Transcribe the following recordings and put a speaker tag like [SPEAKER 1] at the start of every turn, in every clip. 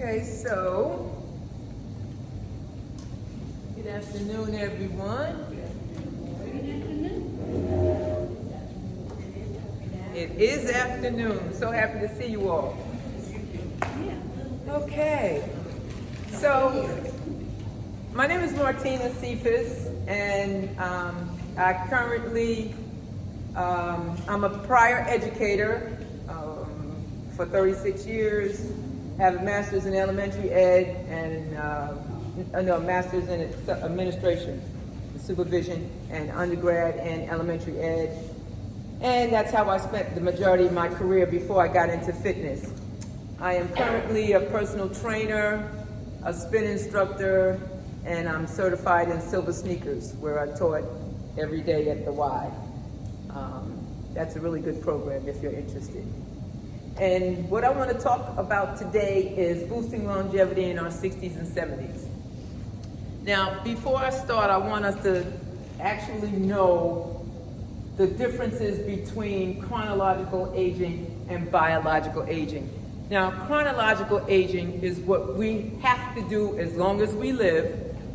[SPEAKER 1] Okay, so good afternoon, everyone. It is afternoon. So happy to see you all. Okay, so my name is Martina 60’s, and I currently I'm a prior educator for 36 years. Have a master's in elementary ed and a master's in administration, supervision, and undergrad in elementary ed. And that's how I spent the majority of my career before I got into fitness. I am currently a personal trainer, a spin instructor, and I'm certified in silver sneakers, where I taught every day at the Y. That's a really good program if you're interested. And what I want to talk about today is boosting longevity in our 60s and 70s. Now, before I start, I want us to actually know the differences between chronological aging and biological aging. Now, chronological aging is what we have to do as long as we live.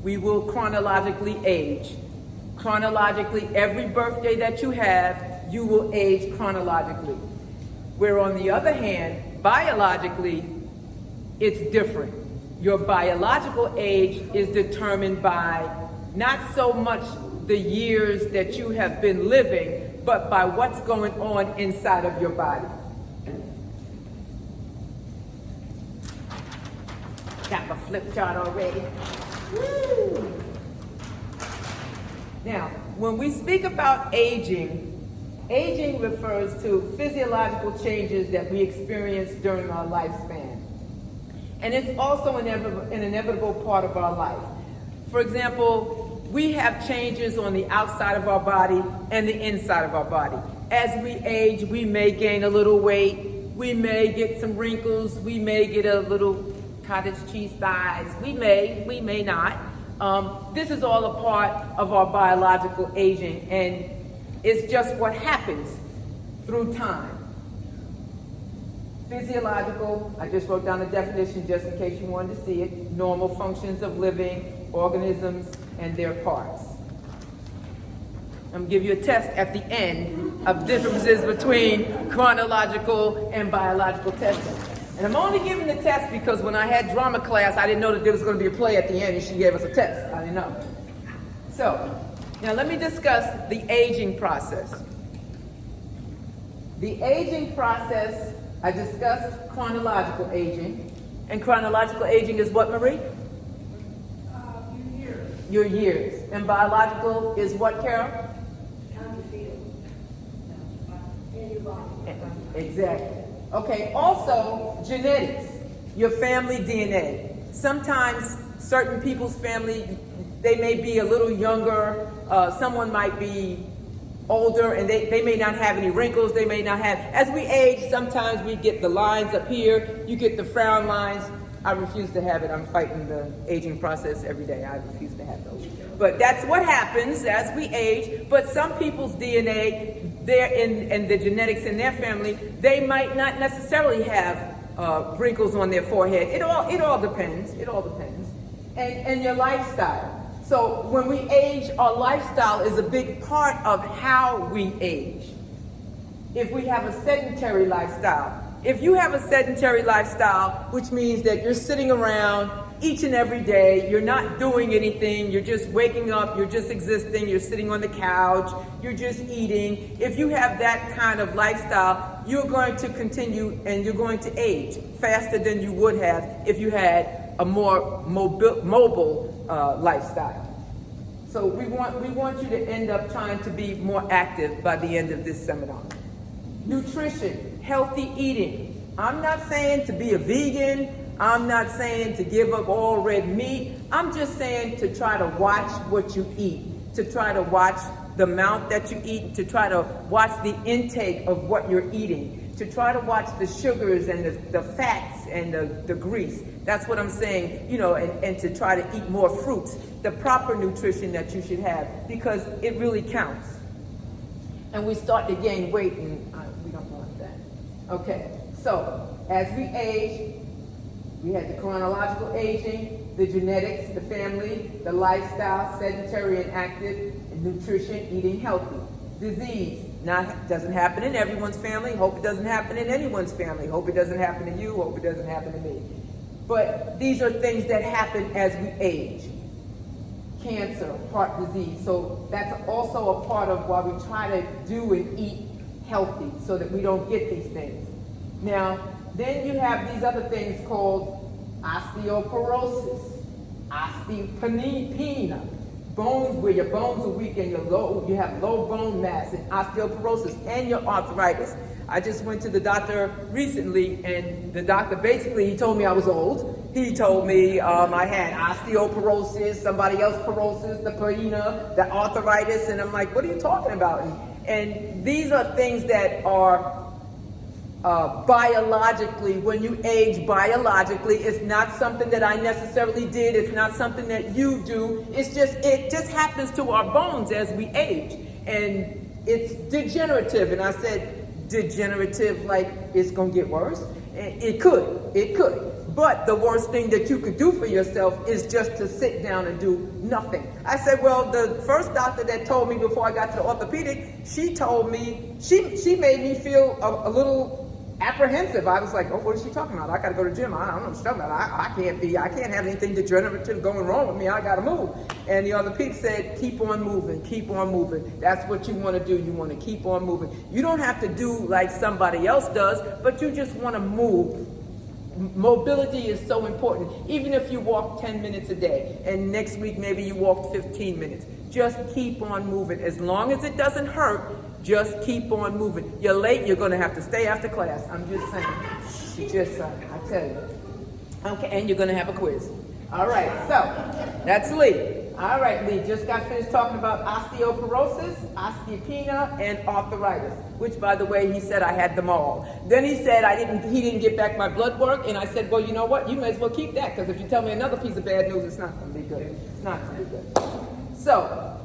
[SPEAKER 1] We will chronologically age. Chronologically, every birthday that you have, you will age chronologically. Where on the other hand, biologically, it's different. Your biological age is determined by not so much the years that you have been living, but by what's going on inside of your body. Got my flip chart already. Woo! Now, when we speak about aging, aging refers to physiological changes that we experience during our lifespan. And it's also an inevitable part of our life. For example, we have changes on the outside of our body and the inside of our body. As we age, we may gain a little weight, we may get some wrinkles, we may get a little cottage cheese thighs, we may not. This is all a part of our biological aging, and it's just what happens through time. Physiological, I just wrote down the definition just in case you wanted to see it. Normal functions of living organisms and their parts. I'm gonna give you a test at the end of differences between chronological and biological testing. And I'm only giving the test because when I had drama class, I didn't know that there was gonna be a play at the end and she gave us a test. I didn't know. So, now let me discuss the aging process. The aging process, I discussed chronological aging. And chronological aging is what, Marie?
[SPEAKER 2] Your years.
[SPEAKER 1] Your years. And biological is what, Carol?
[SPEAKER 2] How you feel. In your body.
[SPEAKER 1] Exactly. Okay, also genetics, your family DNA. Sometimes certain people's family, they may be a little younger, someone might be older and they may not have any wrinkles, they may not have, as we age, sometimes we get the lines up here, you get the frown lines. I refuse to have it, I'm fighting the aging process every day, I refuse to have those. But that's what happens as we age, but some people's DNA, they're in the genetics in their family, they might not necessarily have wrinkles on their forehead. It all depends, And your lifestyle. So when we age, our lifestyle is a big part of how we age. If we have a sedentary lifestyle, if you have a sedentary lifestyle, which means that you're sitting around each and every day, you're not doing anything, you're just waking up, you're just existing, you're sitting on the couch, you're just eating. If you have that kind of lifestyle, you're going to continue and you're going to age faster than you would have if you had a more mobile lifestyle. So we want you to end up trying to be more active by the end of this seminar. Nutrition, healthy eating. I'm not saying to be a vegan. I'm not saying to give up all red meat. I'm just saying to try to watch what you eat, to try to watch the amount that you eat, to try to watch the intake of what you're eating, to try to watch the sugars and the fats and the grease. That's what I'm saying, and to try to eat more fruits, the proper nutrition that you should have, because it really counts. And we start to gain weight, and we don't want that. Okay, so as we age, We had the chronological aging, the genetics, the family, the lifestyle, sedentary and active, and nutrition, eating healthy. Disease, doesn't happen in everyone's family. Hope it doesn't happen in anyone's family. Hope it doesn't happen to you. Hope it doesn't happen to me. But these are things that happen as we age. Cancer, heart disease. So that's also a part of why we try to do and eat healthy so that we don't get these things. Now, then you have these other things called osteoporosis, osteopenia, bones where your bones are weak and you have low bone mass, and osteoporosis, and your arthritis. I just went to the doctor recently, and the doctor basically, he told me I was old. He told me I had osteoporosis, somebody else porosis, the paina, the arthritis, and I'm like, what are you talking about? And these are things that are biologically, when you age biologically, it's not something that I necessarily did. It's not something that you do. It just happens to our bones as we age, and it's degenerative. And I said, degenerative, like it's gonna get worse? It could. But the worst thing that you could do for yourself is just to sit down and do nothing. I said, well, the first doctor that told me before I got to the orthopedic, she told me, she made me feel a little apprehensive. I was like, oh, what is she talking about? I gotta go to the gym. I don't know what she's talking about. I can't have anything degenerative going wrong with me. I gotta move. And the orthopedic said, keep on moving, keep on moving. That's what you wanna do. You wanna keep on moving. You don't have to do like somebody else does, but you just wanna move. Mobility is so important. Even if you walk 10 minutes a day, and next week maybe you walk 15 minutes, just keep on moving. As long as it doesn't hurt, just keep on moving. You're late, you're gonna have to stay after class. I'm just saying. I tell you. Okay, and you're gonna have a quiz. All right, so that's Lee. All right, Lee, just got finished talking about osteoporosis, osteopenia, and arthritis, which, by the way, he said I had them all. Then he said he didn't get back my blood work, and I said, well, you know what? You may as well keep that, because if you tell me another piece of bad news, it's not gonna be good. It's not gonna be good. So,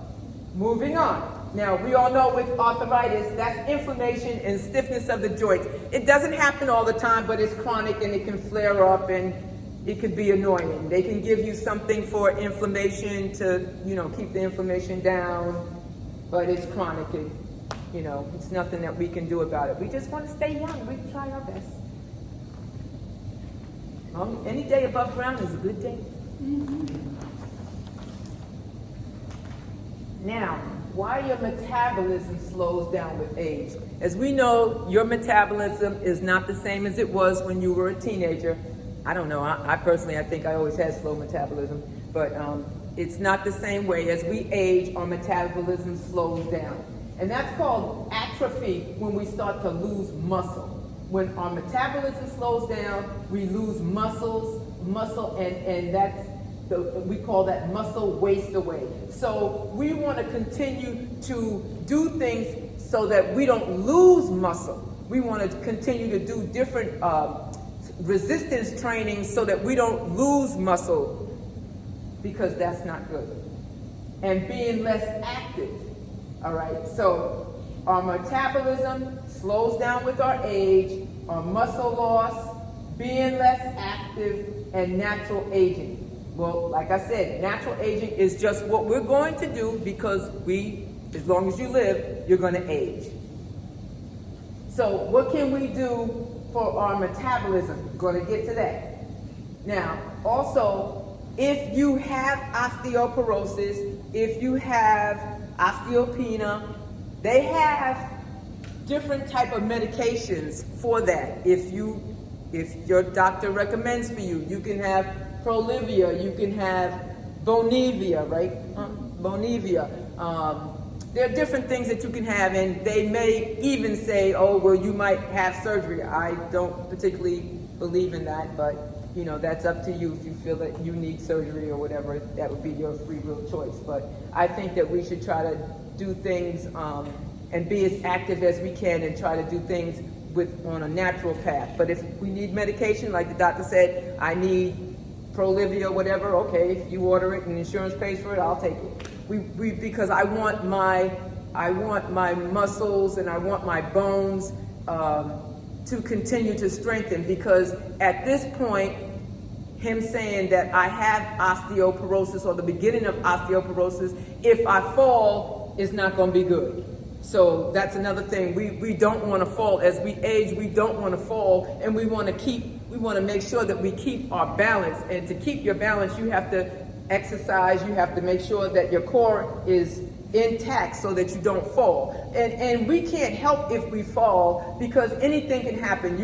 [SPEAKER 1] moving on. Now, we all know with arthritis, that's inflammation and stiffness of the joints. It doesn't happen all the time, but it's chronic and it can flare up and it could be annoying. They can give you something for inflammation to, keep the inflammation down, but it's chronic and, it's nothing that we can do about it. We just want to stay young. We try our best. Any day above ground is a good day. Mm-hmm. Now, why your metabolism slows down with age. As we know, your metabolism is not the same as it was when you were a teenager. I don't know, I personally, I think I always had slow metabolism, but it's not the same way. As we age, our metabolism slows down. And that's called atrophy when we start to lose muscle. When our metabolism slows down, we lose muscle, and that's we call that muscle waste away. So we want to continue to do things so that we don't lose muscle. We want to continue to do different resistance training so that we don't lose muscle, because that's not good. And being less active. All right, so our metabolism slows down with our age, our muscle loss, being less active, and natural aging. Well, like I said, natural aging is just what we're going to do because as long as you live, you're going to age. So what can we do for our metabolism? We're going to get to that. Now, also, if you have osteoporosis, if you have osteopenia, they have different type of medications for that. If your doctor recommends for you, you can have Prolivia, you can have Bonivia, right? Bonivia. There are different things that you can have, and they may even say, oh, well, you might have surgery. I don't particularly believe in that, but that's up to you. If you feel that you need surgery or whatever, that would be your free will choice. But I think that we should try to do things and be as active as we can and try to do things on a natural path. But if we need medication, like the doctor said, I need Prolivia, whatever, okay, if you order it and insurance pays for it, I'll take it. Because I want my muscles and I want my bones to continue to strengthen, because at this point, him saying that I have osteoporosis or the beginning of osteoporosis. If I fall, it's not going to be good. So that's another thing. We don't want to fall. As we age, we don't want to fall, and we want to make sure that we keep our balance. And to keep your balance, you have to exercise. You have to make sure that your core is intact so that you don't fall. And we can't help if we fall, because anything can happen.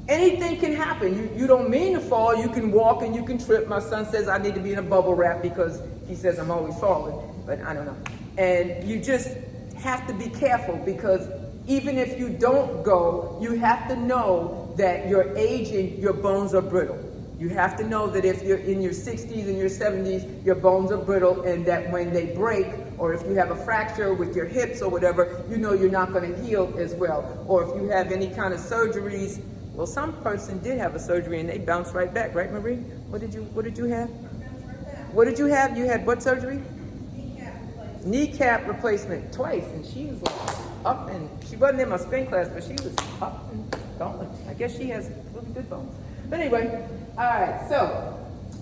[SPEAKER 1] Anything can happen. You don't mean to fall. You can walk and you can trip. My son says I need to be in a bubble wrap because he says I'm always falling, but I don't know. And you just have to be careful, because even if you don't go, you have to know that you're aging, your bones are brittle. You have to know that if you're in your 60s and your 70s, your bones are brittle, and that when they break, or if you have a fracture with your hips or whatever, you know you're not going to heal as well. Or if you have any kind of surgeries, well, some person did have a surgery and they bounced right back, right, Marie? What did you have? What did you have? You had what surgery? Kneecap replacement twice, and she was like up, and she wasn't in my spin class, but she was up and going. I guess she has really good bones. But anyway, all right, so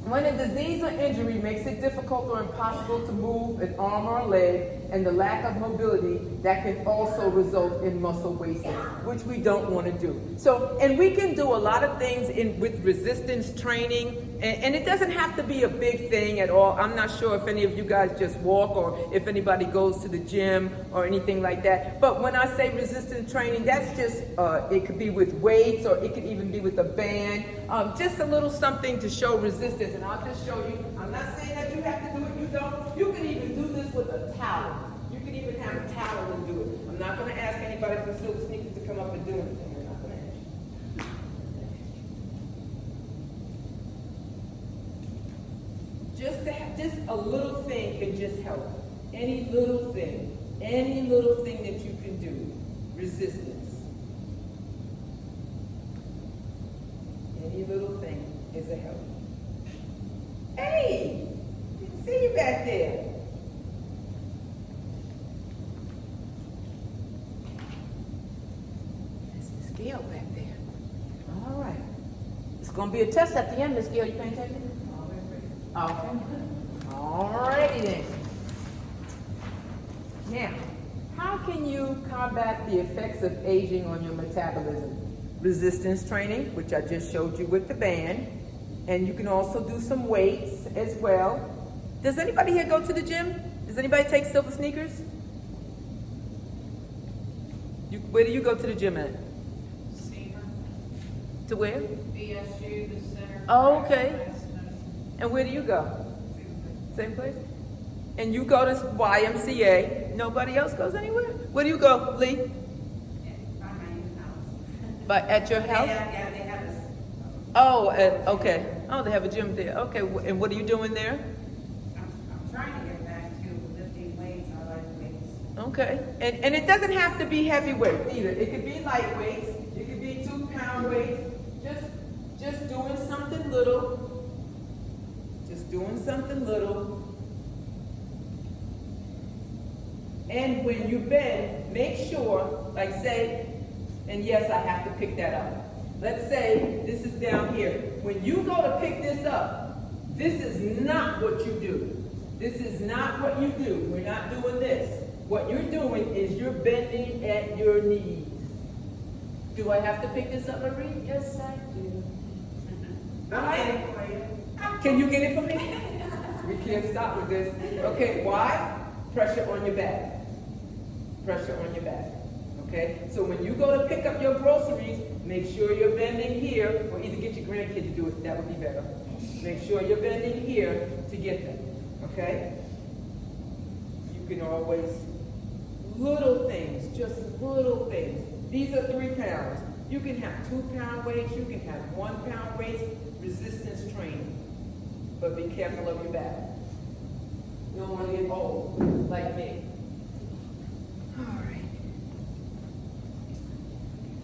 [SPEAKER 1] when a disease or injury makes it difficult or impossible to move an arm or a leg, and the lack of mobility, that can also result in muscle wasting, which we don't want to do. So, and we can do a lot of things with resistance training, and it doesn't have to be a big thing at all. I'm not sure if any of you guys just walk, or if anybody goes to the gym or anything like that. But when I say resistance training, that's just, it could be with weights, or it could even be with a band. Just a little something to show resistance. And I'll just show you. I'm not saying that you have to do it. You don't. You can even do this with a towel. You can even have a towel and do it. I'm not going to ask anybody from Silver Sneakers to come up and do anything. I'm not going to ask you. Just a little thing can just help. Any little thing that you can do. Resistance. Any little thing is a help. Hey, I can see you back there. That's Miss Gail back there. All right. It's going to be a test at the end, Miss Gail. You paying attention? Okay. All righty then. Now, how can you combat the effects of aging on your metabolism? Resistance training, which I just showed you with the band. And you can also do some weights as well. Does anybody here go to the gym? Does anybody take Silver Sneakers? Where do you go to the gym at?
[SPEAKER 3] Senior.
[SPEAKER 1] To where?
[SPEAKER 3] BSU, the center.
[SPEAKER 1] Oh, okay. And where do you go? Same place? And you go to YMCA. Nobody else goes anywhere? Where do you go, Lee?
[SPEAKER 3] By my new house.
[SPEAKER 1] But at your house?
[SPEAKER 3] Yeah, they have this.
[SPEAKER 1] Oh, okay. Oh, they have a gym there. Okay, and what are you doing there?
[SPEAKER 3] I'm trying to get back to lifting weights. I like weights.
[SPEAKER 1] Okay, and it doesn't have to be heavy weights either. It could be light weights. It could be 2-pound weights. Just doing something little. Just doing something little. And when you bend, make sure, like say, and yes, I have to pick that up. Let's say this is down here. When you go to pick this up, this is not what you do. This is not what you do. We're not doing this. What you're doing is you're bending at your knees. Do I have to pick this up, Marie? Yes, I do.
[SPEAKER 3] I'll get it for you.
[SPEAKER 1] Can you get it for me? We can't stop with this. Okay, why? Pressure on your back. Pressure on your back. Okay? So when you go to pick up your groceries, make sure you're bending here, or either get your grandkid to do it, that would be better. Make sure you're bending here to get them. Okay? You can always, little things, just little things. These are 3 pounds. You can have 2-pound weights, you can have 1-pound weights, resistance training. But be careful of your back. You don't want to get old, like me. All right.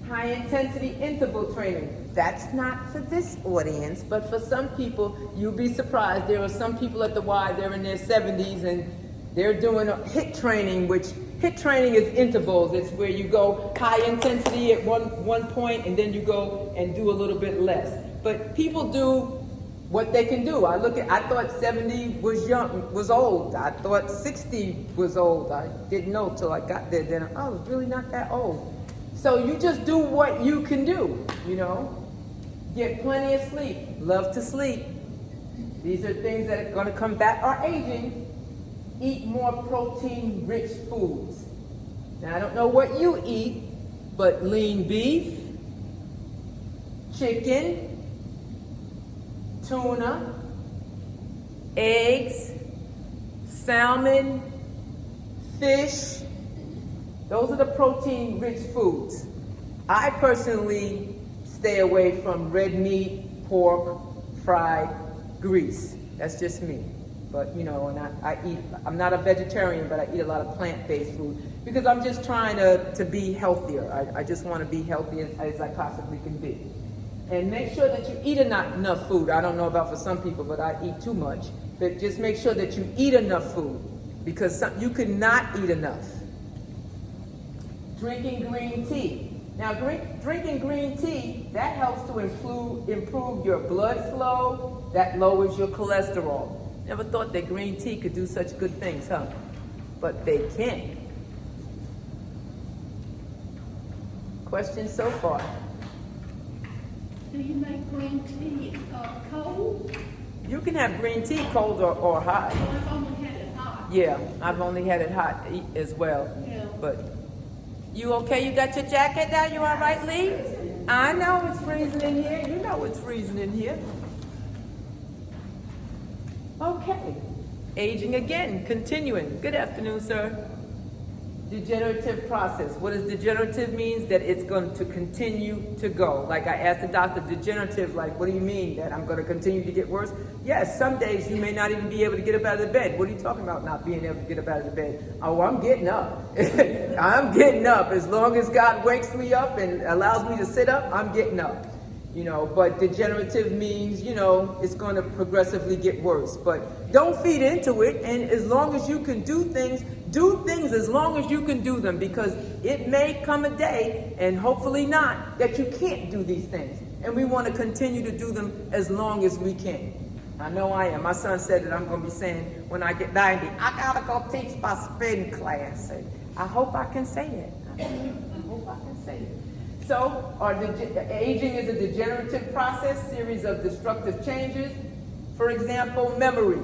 [SPEAKER 1] High intensity interval training. That's not for this audience, but for some people, you'll be surprised. There are some people at the Y, they're in their 70s and they're doing a HIIT training, which HIIT training is intervals. It's where you go high intensity at one point and then you go and do a little bit less. But people do what they can do. I thought 70 was old. I thought 60 was old. I didn't know till I got there. Then, oh, it's really not that old. So you just do what you can do, you know. Get plenty of sleep. Love to sleep. These are things that are going to combat our aging. Eat more protein-rich foods. Now, I don't know what you eat, but lean beef, chicken, tuna, eggs, salmon, fish. Those are the protein-rich foods. I personally stay away from red meat, pork, fried, grease. That's just me. But, you know, and I'm not a vegetarian, but I eat a lot of plant-based food because I'm just trying to be healthier. I just want to be healthy as I possibly can be. And make sure that you eat enough food. I don't know about for some people, but I eat too much. But just make sure that you eat enough food because you could not eat enough. Drinking green tea. Now, drinking green tea, that helps to improve your blood flow. That lowers your cholesterol. Never thought that green tea could do such good things, huh? But they can. Questions so far?
[SPEAKER 2] Do you make green tea cold?
[SPEAKER 1] You can have green tea cold or hot.
[SPEAKER 2] Well, I've only had it hot.
[SPEAKER 1] Yeah, I've only had it hot as well.
[SPEAKER 2] Yeah.
[SPEAKER 1] But you okay? You got your jacket now? You all right, Lee? I know it's freezing in here. You know it's freezing in here. Okay. Aging again, continuing. Good afternoon, sir. Degenerative process. What does degenerative means? That it's going to continue to go. Like I asked the doctor, degenerative, like, what do you mean? That I'm going to continue to get worse? Yes, some days you may not even be able to get up out of the bed. What are you talking about not being able to get up out of the bed? Oh, I'm getting up. I'm getting up. As long as God wakes me up and allows me to sit up, I'm getting up. You know, but degenerative means, you know, it's going to progressively get worse. But don't feed into it. And as long as you can do things as long as you can do them, because it may come a day, and hopefully not, that you can't do these things. And we want to continue to do them as long as we can. I know I am. My son said that I'm going to be saying when I get 90, I got to go teach my spin class. And I hope I can say it. I hope I can say it. So, aging is a degenerative process, series of destructive changes. For example, memory.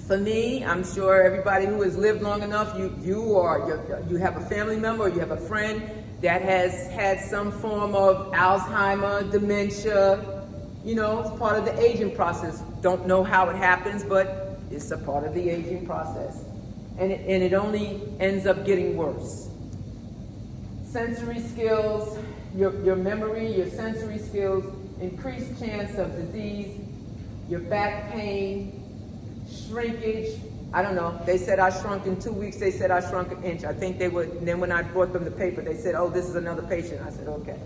[SPEAKER 1] For me, I'm sure everybody who has lived long enough, you have a family member or you have a friend that has had some form of Alzheimer, dementia. You know, it's part of the aging process. Don't know how it happens, but it's a part of the aging process. And it only ends up getting worse. Sensory skills, your memory, your sensory skills, increased chance of disease, your back pain, shrinkage. I don't know. They said I shrunk in 2 weeks. They said I shrunk an inch. I think they would. And then when I brought them the paper, they said, oh, this is another patient. I said, okay.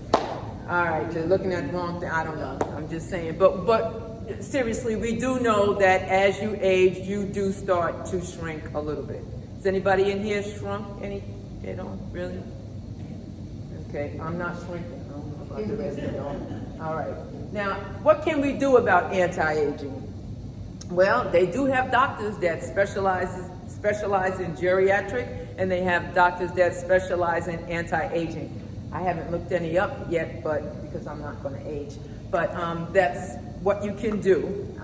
[SPEAKER 1] All right, they're looking at the wrong thing. I don't know. I'm just saying. But seriously, we do know that as you age, you do start to shrink a little bit. Has anybody in here shrunk any at all? Really? Okay, I'm not shrinking. I don't know about the rest of y'all. All right. Now, what can we do about anti-aging? Well, they do have doctors that specialize in geriatric, and they have doctors that specialize in anti-aging. I haven't looked any up yet, but because I'm not going to age. But that's what you can do.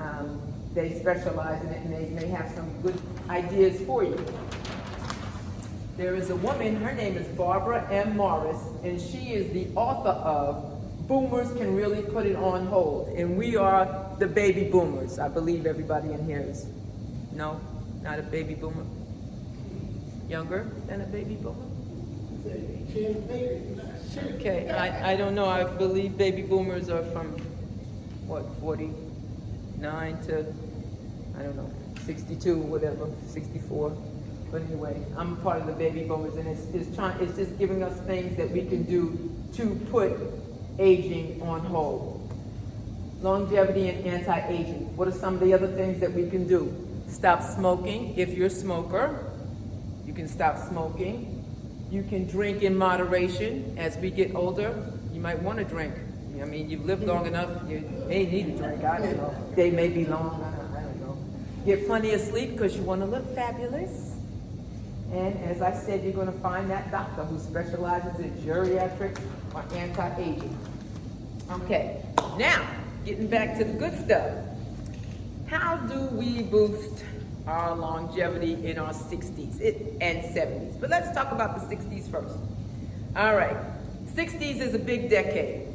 [SPEAKER 1] They specialize in it, and they may have some good ideas for you. There is a woman, her name is Barbara M. Morris, and she is the author of Boomers Can Really Put It on Hold. And we are the baby boomers. I believe everybody in here is, no, not a baby boomer. Younger than a baby boomer? Okay, I don't know. I believe baby boomers are from, what, 49 to, I don't know, 62, whatever, 64. But anyway, I'm part of the baby boomers, and it's just giving us things that we can do to put aging on hold. Longevity and anti-aging. What are some of the other things that we can do? Stop smoking. If you're a smoker, you can stop smoking. You can drink in moderation. As we get older, you might want to drink. I mean, you've lived long enough, you may need a drink, I don't know. They may be long, I don't know. Get plenty of sleep because you want to look fabulous. And as I said, you're going to find that doctor who specializes in geriatrics or anti-aging. Okay, now, getting back to the good stuff. How do we boost our longevity in our 60s and 70s? But let's talk about the 60s first. All right, 60s is a big decade.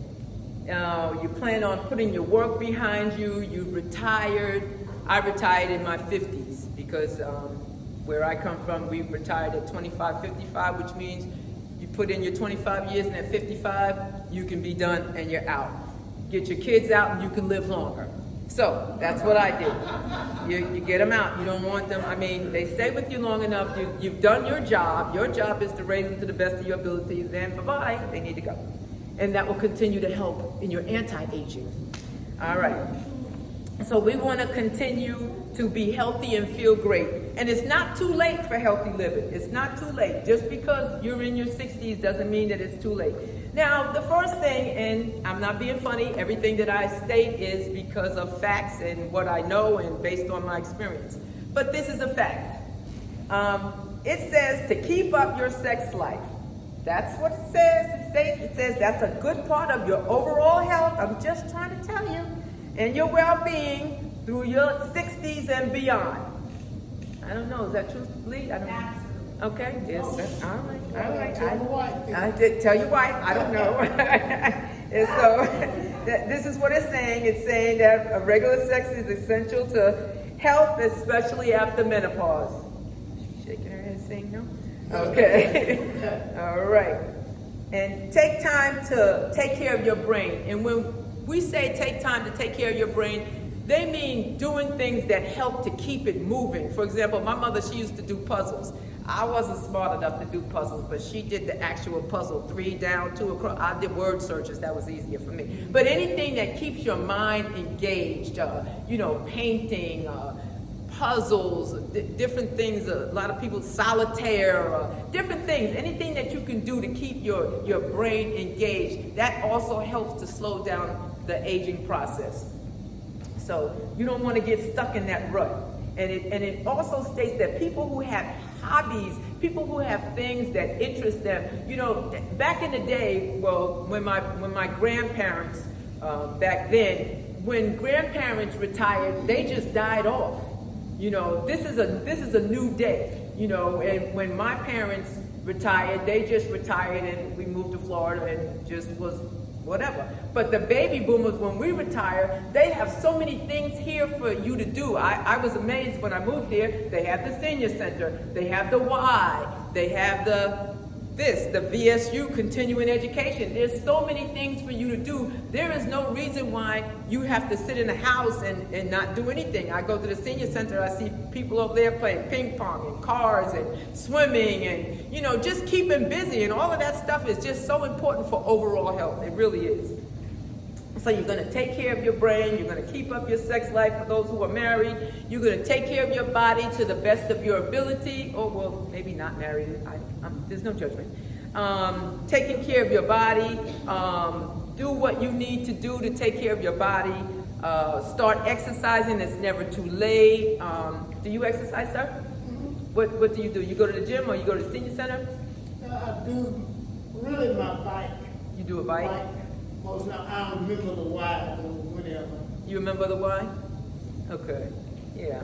[SPEAKER 1] You plan on putting your work behind you, you've retired. I retired in my 50s because where I come from, we retired at 25, 55, which means you put in your 25 years and at 55, you can be done and you're out. Get your kids out and you can live longer. So that's what I did. You get them out. You don't want them. I mean, they stay with you long enough. You've done your job. Your job is to raise them to the best of your ability. Then bye-bye, they need to go. And that will continue to help in your anti-aging. All right. So we want to continue to be healthy and feel great. And it's not too late for healthy living. It's not too late. Just because you're in your 60s doesn't mean that it's too late. Now, the first thing, and I'm not being funny, everything that I state is because of facts and what I know and based on my experience. But this is a fact. It says to keep up your sex life. That's what it says. It says that's a good part of your overall health. I'm just trying to tell you. And your well-being through your 60s and beyond. I don't know, is that true, Lee? I don't know. Okay, yes, all right.
[SPEAKER 4] Tell your wife.
[SPEAKER 1] I did tell your wife, I don't know. And so, this is what it's saying. It's saying that regular sex is essential to health, especially after menopause. She's shaking her head saying no? Okay, all right. And take time to take care of your brain. And when we say take time to take care of your brain, they mean doing things that help to keep it moving. For example, my mother, she used to do puzzles. I wasn't smart enough to do puzzles, but she did the actual puzzle, 3 down, 2 across. I did word searches, that was easier for me. But anything that keeps your mind engaged, painting, puzzles, different things, a lot of people, solitaire, different things, anything that you can do to keep your brain engaged, that also helps to slow down the aging process. So you don't want to get stuck in that rut. And it also states that people who have hobbies, people who have things that interest them, back in the day, well, when my grandparents, back then, when grandparents retired, they just died off. This is a new day, and when my parents retired, they just retired and we moved to Florida and just was whatever. But the baby boomers, when we retire, they have so many things here for you to do. I was amazed when I moved here. They have the senior center, they have the Y, they have the VSU, continuing education. There's so many things for you to do. There is no reason why you have to sit in the house and not do anything. I go to the senior center, I see people over there playing ping pong and cars and swimming and, just keeping busy. And all of that stuff is just so important for overall health. It really is. So you're going to take care of your brain. You're going to keep up your sex life for those who are married. You're going to take care of your body to the best of your ability. Or, well, maybe not married. There's no judgment. Taking care of your body. Do what you need to do to take care of your body. Start exercising. It's never too late. Do you exercise, sir? Mm-hmm. What do? You go to the gym or you go to the senior center?
[SPEAKER 4] I do really my bike.
[SPEAKER 1] You do a bike?
[SPEAKER 4] Most now I don't remember the why, but whatever.
[SPEAKER 1] You remember the why? Okay. Yeah.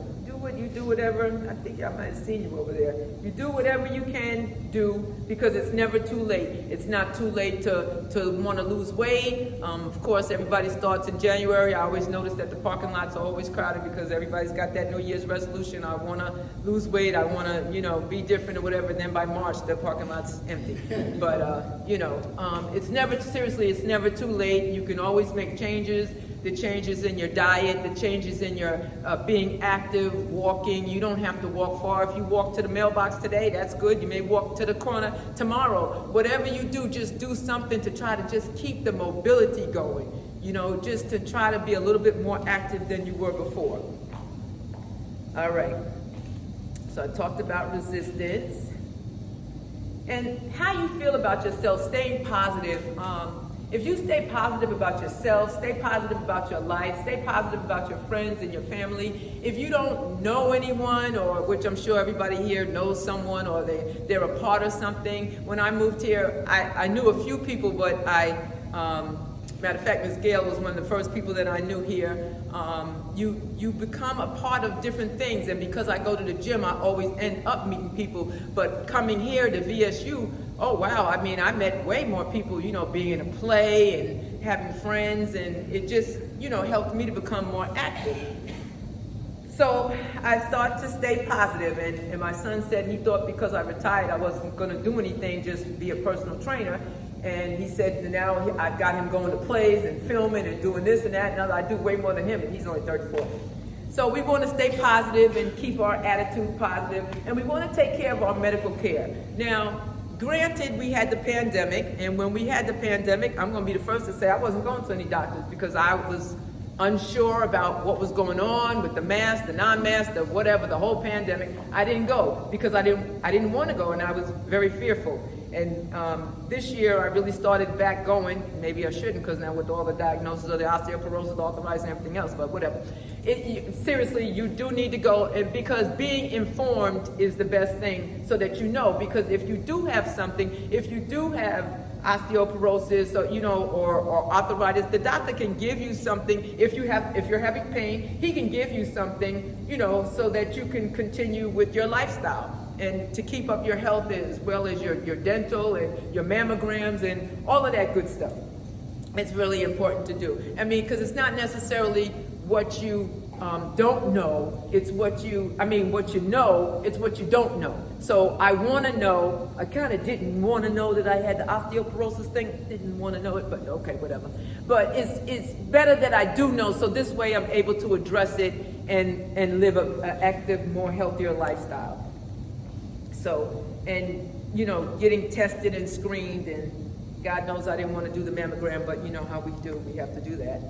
[SPEAKER 1] Do whatever. I think I might have seen you over there. You do whatever you can do because it's never too late. It's not too late to want to lose weight. Of course, everybody starts in January. I always notice that the parking lots are always crowded because everybody's got that New Year's resolution. I want to lose weight. I want to, be different or whatever. And then by March, the parking lot's empty. But, it's never too late. You can always make changes. The changes in your diet, the changes in your being active, walking. You don't have to walk far. If you walk to the mailbox today, that's good. You may walk to the corner tomorrow. Whatever you do, just do something to try to just keep the mobility going. Just to try to be a little bit more active than you were before. All right. So I talked about resistance. And how you feel about yourself, staying positive. If you stay positive about yourself, stay positive about your life, stay positive about your friends and your family. If you don't know anyone, or which I'm sure everybody here knows someone, or they're a part of something. When I moved here, I knew a few people, but matter of fact, Ms. Gail was one of the first people that I knew here. You become a part of different things, and because I go to the gym, I always end up meeting people. But coming here to VSU, oh wow, I mean, I met way more people, being in a play and having friends, and it just, helped me to become more active. So I started to stay positive, and my son said he thought because I retired I wasn't going to do anything, just be a personal trainer. And he said now I've got him going to plays and filming and doing this and that and other. I do way more than him, and he's only 34. So we want to stay positive and keep our attitude positive, and we want to take care of our medical care. Now, granted, we had the pandemic, and when we had the pandemic, I'm going to be the first to say I wasn't going to any doctors because I was unsure about what was going on with the mask, the non-mask, the whatever, the whole pandemic. I didn't go because I didn't want to go, and I was very fearful. And this year I really started back going. Maybe I shouldn't, because now with all the diagnoses of the osteoporosis, arthritis, and everything else, but whatever. Seriously, you do need to go, and because being informed is the best thing, so that you know. Because if you do have something, if you do have osteoporosis, or arthritis, the doctor can give you something. If you're having pain, he can give you something, so that you can continue with your lifestyle and to keep up your health, as well as your dental and your mammograms and all of that good stuff. It's really important to do. I mean, because it's not necessarily what you don't know, it's what you know, it's what you don't know. So I want to know. I kind of didn't want to know that I had the osteoporosis thing. Didn't want to know it, but okay, whatever. But it's better that I do know, so this way I'm able to address it and live an active, more healthier lifestyle. So, and getting tested and screened, and God knows I didn't want to do the mammogram, but you know how we do. We have to do that.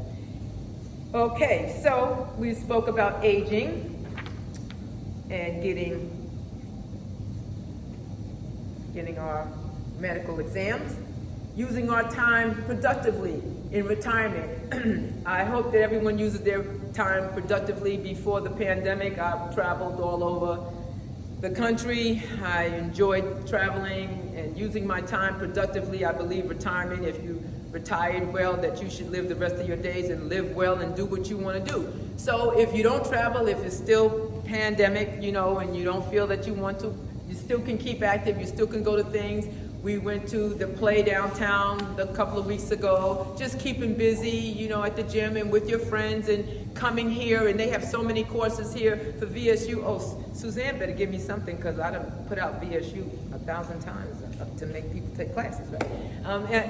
[SPEAKER 1] Okay, so we spoke about aging and getting our medical exams, using our time productively in retirement. I hope that everyone uses their time productively. Before the pandemic, I've traveled all over the country. I enjoyed traveling and using my time productively. I believe retirement, if you retired well, that you should live the rest of your days and live well and do what you want to do. So if you don't travel, if it's still pandemic, and you don't feel that you want to, you still can keep active, you still can go to things. We went to the play downtown a couple of weeks ago, just keeping busy, at the gym and with your friends, and coming here, and they have so many courses here for VSU. Oh, Suzanne better give me something, because I done put out VSU 1,000 times to make people take classes, right?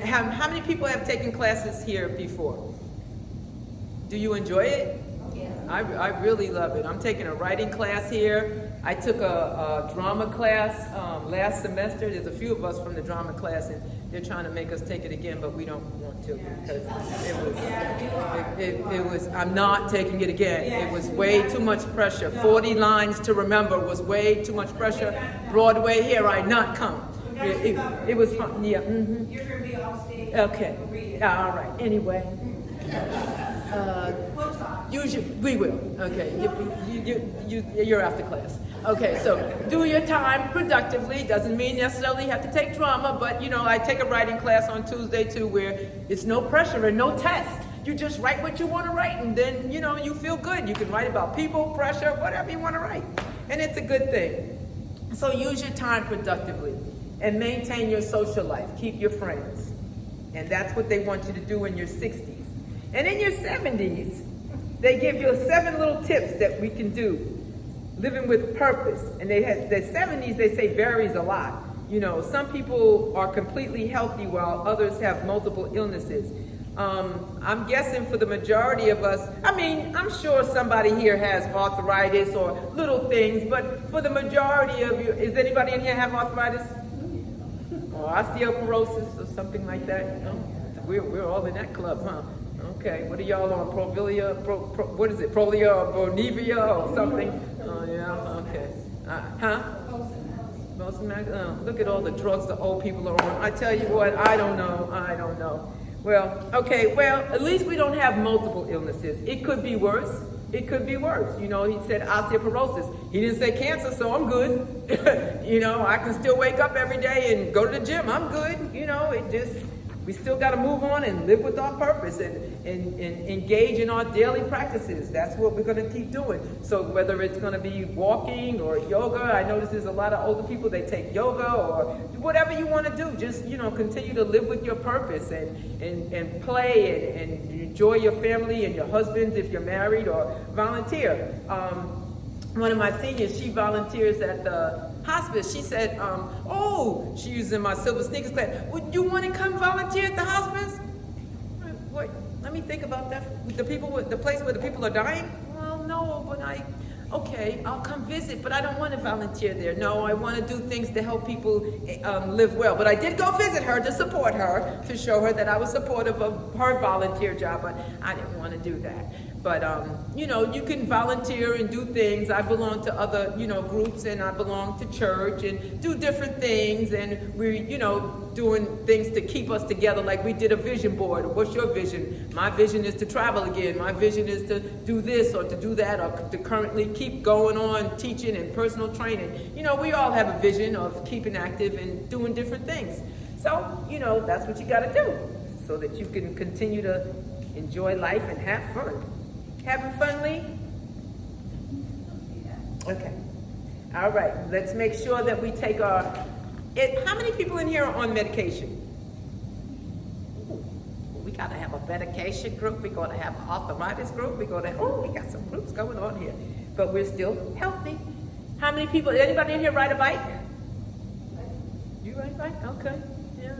[SPEAKER 1] How many people have taken classes here before? Do you enjoy it?
[SPEAKER 3] Yeah.
[SPEAKER 1] I really love it. I'm taking a writing class here. I took a drama class last semester. There's a few of us from the drama class, and they're trying to make us take it again, but we don't want to, because it was, I'm not taking it again. It was way too much pressure. 40 lines to remember was way too much pressure. Broadway, here I not come. It was fun. Yeah. Mm-hmm.
[SPEAKER 3] You're going to be off stage.
[SPEAKER 1] Okay. All right. Anyway.
[SPEAKER 3] We'll talk.
[SPEAKER 1] We will. Okay. You're after class. Okay. So do your time productively. Doesn't mean necessarily you have to take drama, but I take a writing class on Tuesday too, where it's no pressure and no test. You just write what you want to write, and then you feel good. You can write about people, pressure, whatever you want to write, and it's a good thing. So use your time productively and maintain your social life. Keep your friends, and that's what they want you to do in your 60s. And in your 70s, they give you 7 little tips that we can do. Living with purpose. And the 70s, they say, varies a lot. Some people are completely healthy while others have multiple illnesses. I'm guessing for the majority of us, I'm sure somebody here has arthritis or little things, but for the majority of you, is anybody in here have arthritis? Or osteoporosis or something like that? We're all in that club, huh? Okay, what are y'all on? Provilia, what is it? Prolia or Bonevia or something? Oh yeah, okay. Look at all the drugs the old people are on. I tell you what, I don't know. Well, okay, well, at least we don't have multiple illnesses. It could be worse. It could be worse. You know, he said osteoporosis. He didn't say cancer, so I'm good. You know, I can still wake up every day and go to the gym. I'm good. You know, we still got to move on and live with our purpose and engage in our daily practices. That's what we're going to keep doing. So whether it's going to be walking or yoga, I notice there's a lot of older people, they take yoga or whatever you want to do. Just, you know, continue to live with your purpose and play and enjoy your family and your husbands if you're married, or volunteer. One of my seniors, she volunteers at the hospice. She said, she was in my silver sneakers class. Would you want to come volunteer at the hospice? Wait, let me think about that. The place where the people are dying? Well, no, but okay, I'll come visit, but I don't want to volunteer there. No, I want to do things to help people live well. But I did go visit her to support her, to show her that I was supportive of her volunteer job, but I didn't want to do that. But, you know, you can volunteer and do things. I belong to other, you know, groups, and I belong to church and do different things. And we're, you know, doing things to keep us together. Like we did a vision board. What's your vision? My vision is to travel again. My vision is to do this or to do that, or to currently keep going on teaching and personal training. You know, we all have a vision of keeping active and doing different things. So, you know, that's what you got to do so that you can continue to enjoy life and have fun. Having fun, Lee? Okay. All right. Let's make sure that we take our... how many people in here are on medication? Ooh, we got to have a medication group. We're going to have an arthritis group. We got some groups going on here. But we're still healthy. How many people... Anybody in here ride a bike? You ride a bike? Okay. Yeah.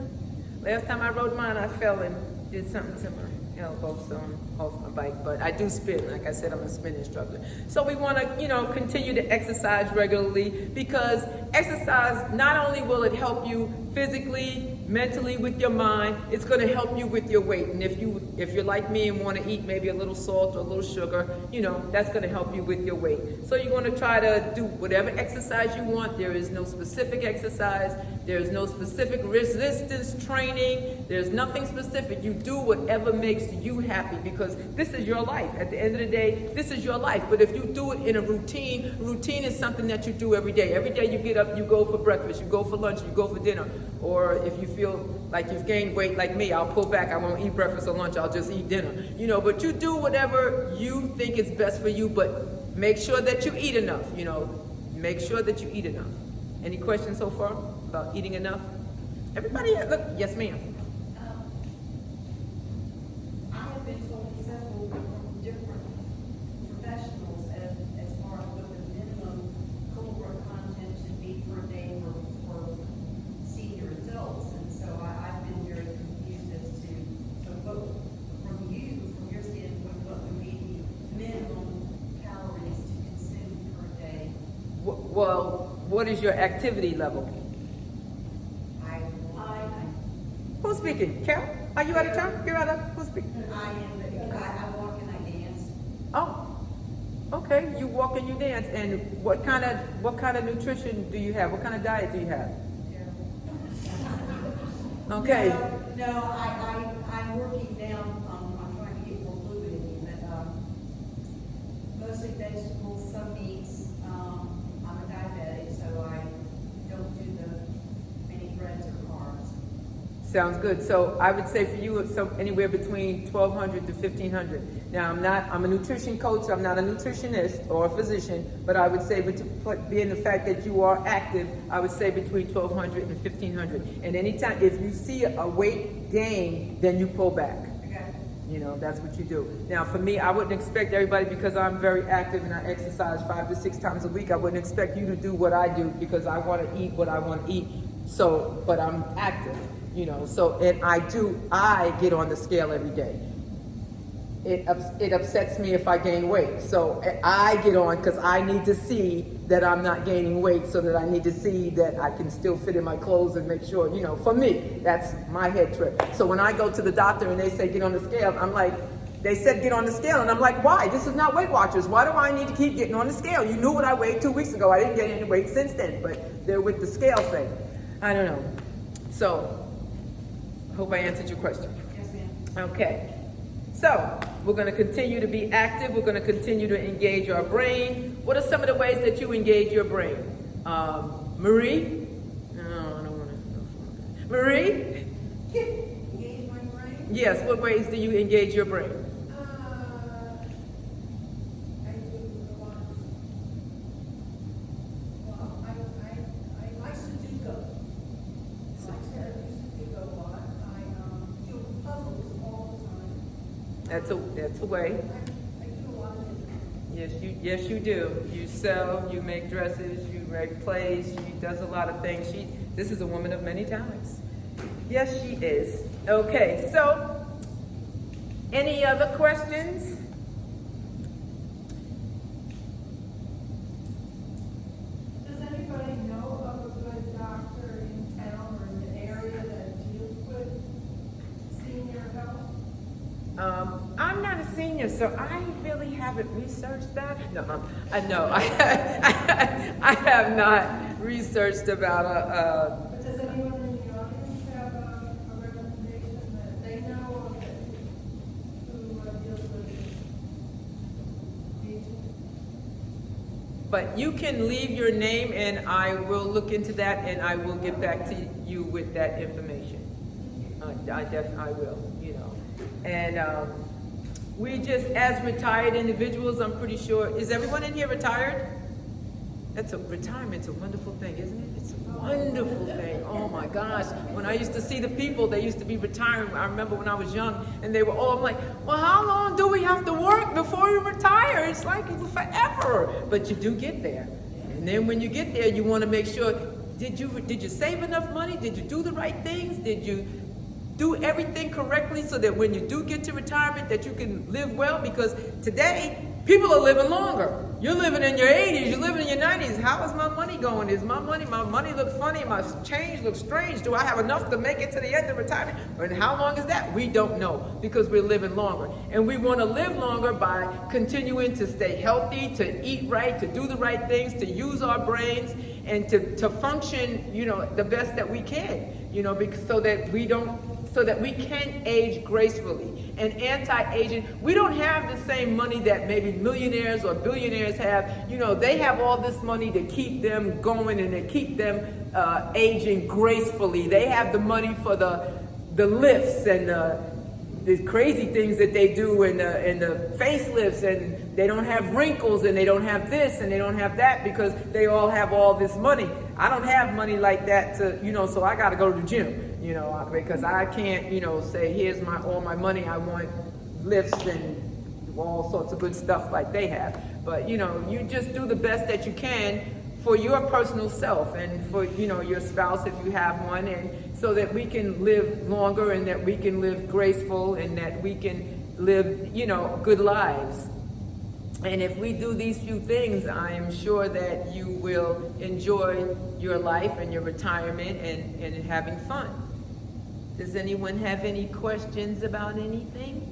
[SPEAKER 1] Last time I rode mine, I fell and did something to my elbow, so I'm off my bike. But I do spin. Like I said, I'm a spin instructor. So we want to, you know, continue to exercise regularly, because exercise, not only will it help you physically, mentally, with your mind, it's going to help you with your weight. And if you're like me and want to eat maybe a little salt or a little sugar, you know, that's going to help you with your weight. So you're going to try to do whatever exercise you want. There is no specific exercise. There's no specific resistance training. There's nothing specific. You do whatever makes you happy, because this is your life. At the end of the day, this is your life. But if you do it in a routine is something that you do every day. Every day you get up, you go for breakfast, you go for lunch, you go for dinner. Or if you feel like you've gained weight like me, I'll pull back. I won't eat breakfast or lunch. I'll just eat dinner. You know, but you do whatever you think is best for you, but make sure that you eat enough. You know, make sure that you eat enough. Any questions so far about eating enough? Everybody, look, yes ma'am.
[SPEAKER 3] I have been told several different professionals as far as what the minimum caloric content should be per day for senior adults. And so I've been very confused as to, so what, from your standpoint, what would be the minimum calories to consume per day?
[SPEAKER 1] Well, what is your activity level? Who's speaking? Carol? Are you out of town? You're out of... Who's speaking?
[SPEAKER 3] I am, but I walk and I dance.
[SPEAKER 1] Oh, okay. You walk and you dance. And what kind of nutrition do you have? What kind of diet do you have? Okay.
[SPEAKER 3] No, I'm working down. I'm trying to get more fluid in me, but mostly vegetables, some meats. I'm a diabetic, so I don't do many breads or carbs.
[SPEAKER 1] Sounds good. So I would say for you, it's anywhere between 1,200 to 1,500. Now I'm a nutrition coach. I'm not a nutritionist or a physician, but I would say, being the fact that you are active, I would say between 1,200 and 1,500. And anytime, if you see a weight gain, then you pull back.
[SPEAKER 3] Okay.
[SPEAKER 1] You know, that's what you do. Now, for me, I wouldn't expect everybody, because I'm very active and I exercise 5 to 6 times a week. I wouldn't expect you to do what I do, because I want to eat what I want to eat. So, but I'm active. You know, so, and I get on the scale every day. It upsets me if I gain weight. So I get on because I need to see that I'm not gaining weight, so that I need to see that I can still fit in my clothes and make sure, you know, for me, that's my head trip. So when I go to the doctor and they say, get on the scale, I'm like, they said get on the scale, and I'm like, why? This is not Weight Watchers. Why do I need to keep getting on the scale? You knew what I weighed 2 weeks ago. I didn't get any weight since then, but they're with the scale thing. I don't know. So, hope I answered your question.
[SPEAKER 3] Yes, ma'am.
[SPEAKER 1] Okay, so we're going to continue to be active. We're going to continue to engage our brain. What are some of the ways that you engage your brain? Marie? No, I don't want to. Marie?
[SPEAKER 3] Engage my brain?
[SPEAKER 1] Yes, what ways do you engage your brain?
[SPEAKER 5] I do a lot. Well, I like Sudoku. I like to use Sudoku a lot. I do puzzles all the time.
[SPEAKER 1] That's a way.
[SPEAKER 5] I do a lot of it.
[SPEAKER 1] Yes, you do. You sew, you make dresses, you write plays. She does a lot of things. This is a woman of many talents. Yes, she is. Okay, so any other questions?
[SPEAKER 5] Does anybody know of a good doctor in town or in the area that deals with senior health?
[SPEAKER 1] I'm not a senior, so I really haven't researched that. No, I know. I have not researched about
[SPEAKER 5] But does anyone in the audience have a recommendation that they know of who deals with aging?
[SPEAKER 1] but you can leave your name and I will look into that and I will get back to you with that information. I will, And we just, as retired individuals, I'm pretty sure, is everyone in here retired? Retirement's a wonderful thing, isn't it? It's a wonderful thing. Oh my gosh. When I used to see the people, they used to be retiring. I remember when I was young and they were all, I'm like, well, how long do we have to work before we retire? It's like it's forever. But you do get there. And then when you get there, you want to make sure, did you save enough money? Did you do the right things? Did you do everything correctly so that when you do get to retirement that you can live well? Because today, people are living longer. You're living in your 80s, you're living in your 90s. How is my money going? Is my money looks funny, my change looks strange. Do I have enough to make it to the end of retirement? And how long is that? We don't know because we're living longer. And we want to live longer by continuing to stay healthy, to eat right, to do the right things, to use our brains, and to function, the best that we can, so that we can age gracefully. And anti-aging, we don't have the same money that maybe millionaires or billionaires have. They have all this money to keep them going and to keep them aging gracefully. They have the money for the lifts and the crazy things that they do and the facelifts, and they don't have wrinkles and they don't have this and they don't have that because they all have all this money. I don't have money like that so I got to go to the gym. Because I can't, say, here's all my money, I want lifts and all sorts of good stuff like they have. But, you just do the best that you can for your personal self and for, your spouse if you have one, and so that we can live longer and that we can live graceful and that we can live, good lives. And if we do these few things, I am sure that you will enjoy your life and your retirement and having fun. Does anyone have any questions about anything?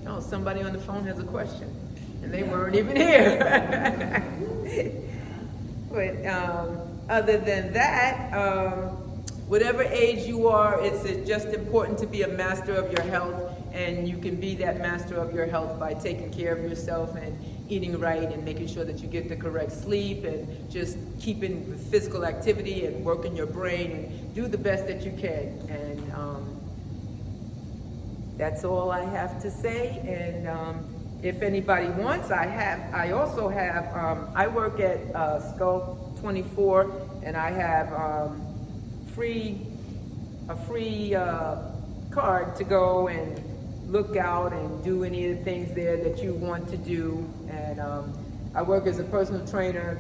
[SPEAKER 1] Oh, somebody on the phone has a question, and they weren't even here. But other than that, whatever age you are, it's just important to be a master of your health, and you can be that master of your health by taking care of yourself and eating right and making sure that you get the correct sleep and just keeping the physical activity and working your brain and do the best that you can. And that's all I have to say. And if anybody wants, I also have, I work at Skull 24, and I have a free card to go and look out and do any of the things there that you want to do. And I work as a personal trainer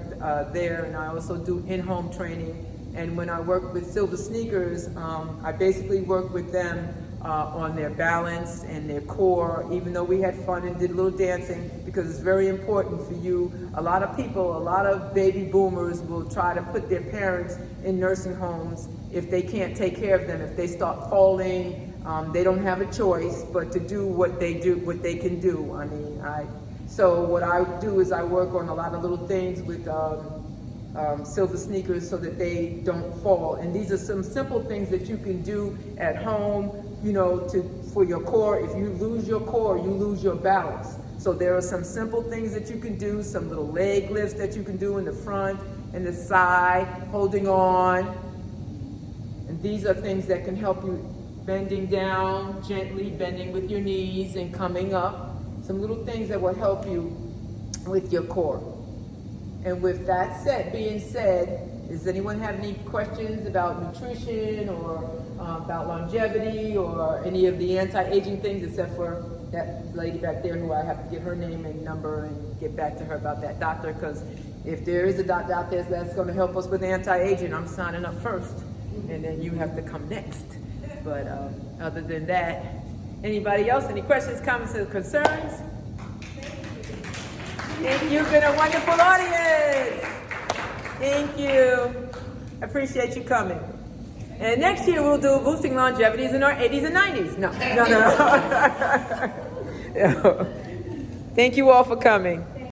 [SPEAKER 1] there, and I also do in-home training. And when I work with Silver Sneakers, I basically work with them on their balance and their core, even though we had fun and did a little dancing, because it's very important for you. A lot of people, a lot of baby boomers will try to put their parents in nursing homes if they can't take care of them. If they start falling, they don't have a choice but to do what they can do. So what I do is I work on a lot of little things with silver sneakers so that they don't fall. And these are some simple things that you can do at home, you know, for your core. If you lose your core, you lose your balance. So there are some simple things that you can do, some little leg lifts that you can do in the front and the side, holding on. And these are things that can help you, bending down, gently bending with your knees and coming up. Some little things that will help you with your core. And with that being said, does anyone have any questions about nutrition or about longevity or any of the anti-aging things, except for that lady back there who I have to get her name and number and get back to her about that doctor, because if there is a doctor out there that's going to help us with anti-aging, I'm signing up first, and then you have to come next. But other than that, anybody else, any questions, comments, or concerns? Thank you. You've been a wonderful audience. Thank you. I appreciate you coming. And next year we'll do boosting longevities in our 80s and 90s. No. Thank you all for coming.